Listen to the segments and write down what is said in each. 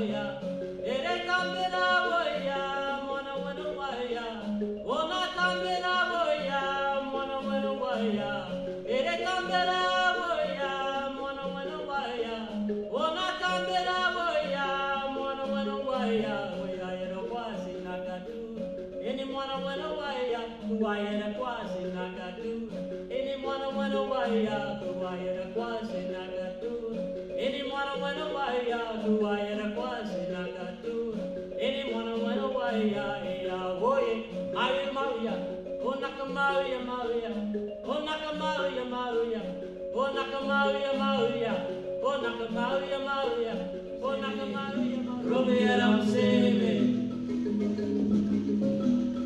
waya, ere kambela waya, mwana wena waya, ona kambela waya, mwana wena waya, ere kambela waya, mwana wena waya, ona kambela waya, mwana wena waya, waya ere kwasi nakatu, eni mwana wena waya, waya ere kwasi nakatu, eni mwana wena waya, waya ere kwasi nakatu. Any mwana wana waya, duaya kwasi nakatu. Any mwana wana waya, ea woye, Maria Maria, onaka Maria Maria, onaka Maria Maria, onaka Maria Maria, onaka Maria Maria, onaka Maria Maria. Robiera sebe,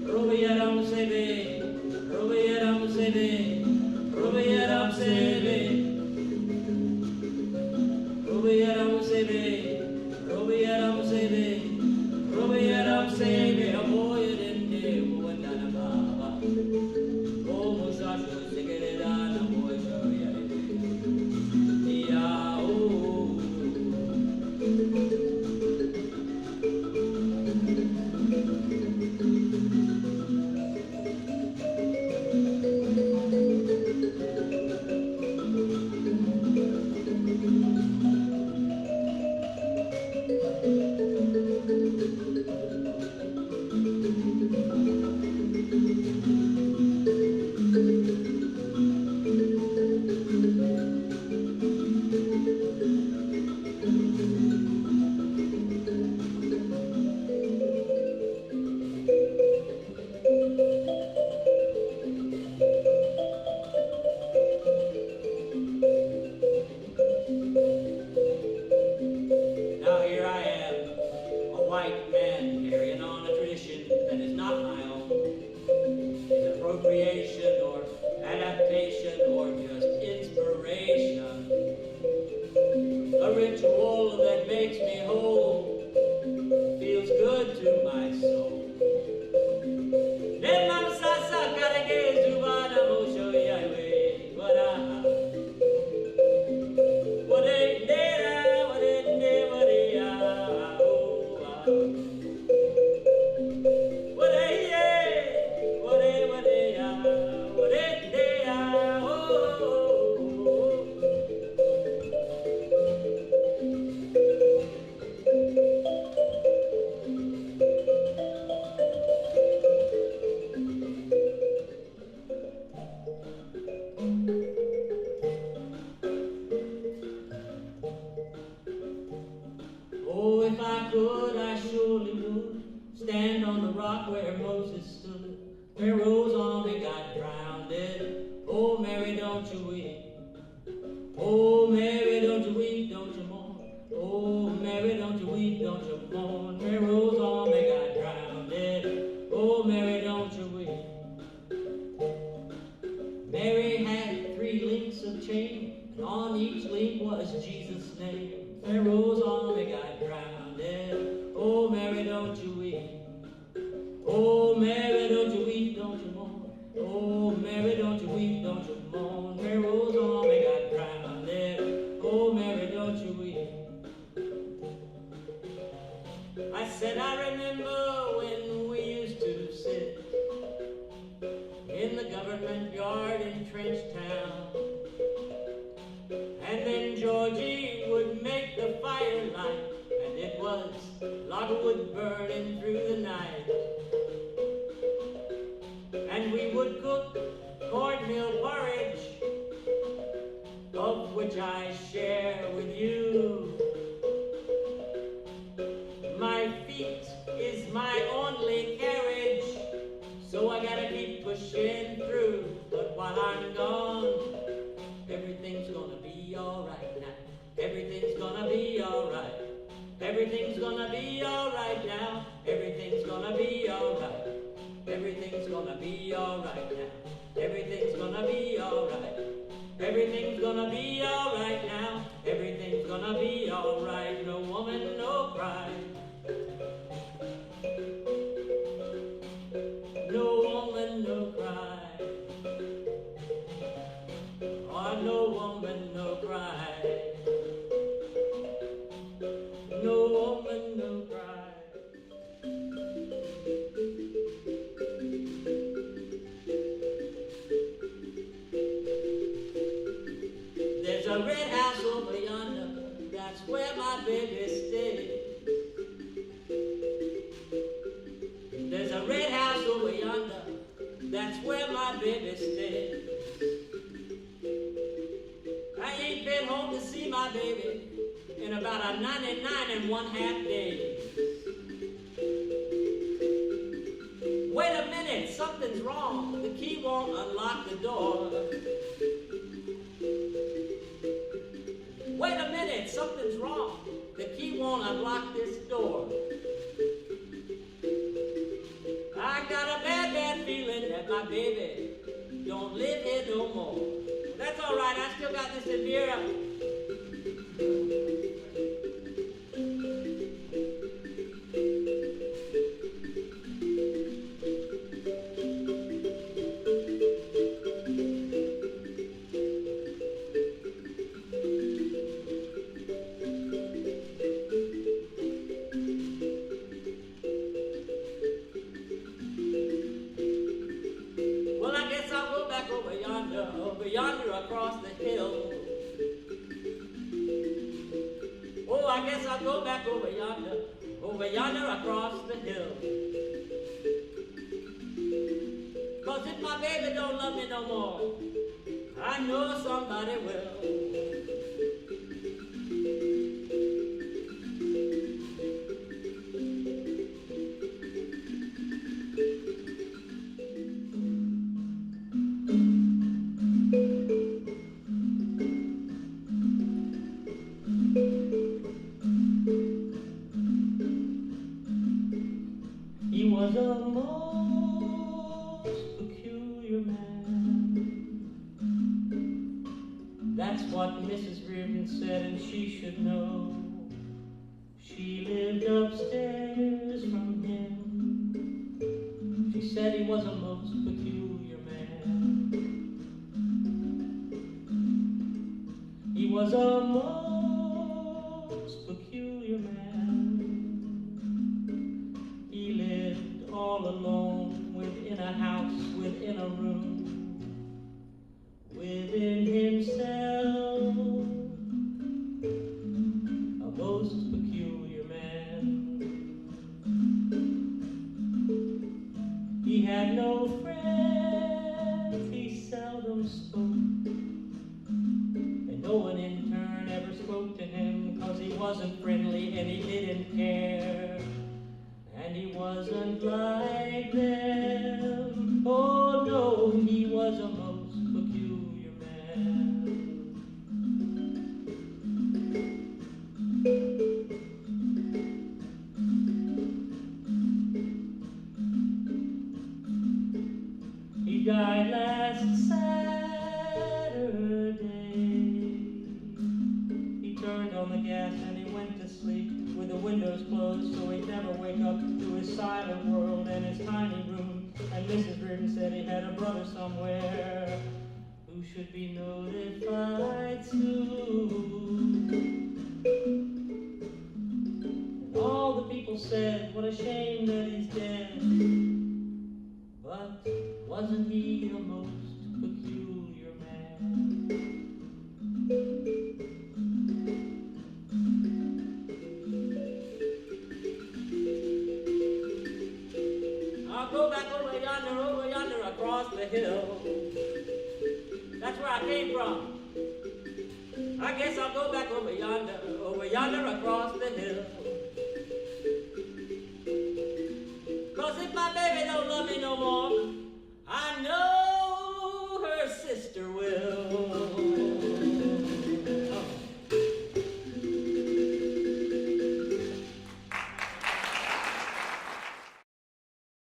Robiera sebe, Robiera sebe, Robiera sebe. Robiaram sebe, Robiaram sebe, Robiaram sebe, avoid it, Wandana Baba. Oh, Musashu, Sigaredana, Moisha, Now here I am, a white man carrying on a tradition that is not my own. It's appropriation or adaptation or just inspiration. A ritual that makes me whole, feels good to my soul. Oh, if I could, I surely would stand on the rock where Moses stood, where Rose Army got drowned. Oh, Mary, don't you weep. Oh, Mary, don't you weep, don't you mourn. Oh, Mary, don't you weep, don't you mourn, where Rose Army got drowned. Oh, Mary, don't you weep. Mary had 3 links of chain, and on each link was Jesus' name. Pharaoh's army got drowned. Oh, Mary, don't you weep. Oh, Mary, don't you weep, don't you mourn. Oh, Mary, don't you weep, don't you mourn. Pharaoh's army got drowned. Oh, Mary, don't you weep. I said, I remember when we used to sit in the government yard in Trench Town, and then Georgie would make the firelight, and it was logwood burning through the night. And we would cook cornmeal porridge, of which I share with you. My feet is my only carriage, so I gotta keep pushing through. But while I'm gone, everything's gonna be alright now. Everything's gonna be alright. Everything's gonna be alright now. Everything's gonna be alright. Everything's gonna be alright now. Everything's gonna be alright. Everything's gonna be alright now. Everything's gonna be alright. No woman, no cry. No woman, no cry. Oh, no woman, no cry. No woman, that's where my baby stayed. There's a red house over yonder, that's where my baby stayed. I ain't been home to see my baby in about a 99½ days. Wait a minute, something's wrong. The key won't unlock the door. Wait a minute, something's wrong. The key won't unlock this door. I got a bad feeling that my baby don't live here no more. That's all right, I still got this Elvira. Over yonder across the hill. Oh, I guess I'll go back over yonder across the hill. 'Cause if my baby don't love me no more, I know somebody will. He was a most peculiar man. That's what Mrs. Reardon said, and she should know. She lived upstairs from him. She said he was a most peculiar man. He was a most peculiar man. All alone, within a house, within a room, within himself, a most peculiar man. He had no friends, he seldom spoke, and no one in turn ever spoke to him, 'cause he wasn't friendly and he didn't care. And he wasn't like them. Oh no, he was a most peculiar man. He died last Saturday. He turned on the gas and he went to sleep with the windows closed so he'd never wake up to his silent world and his tiny room. And Mrs. Reardon said he had a brother somewhere who should be notified soon. And all the people said, what a shame that he's dead. But wasn't he the most peculiar man? I'll go back over yonder across the hill. That's where I came from. I guess I'll go back over yonder across the hill. 'Cause if my baby don't love me no more,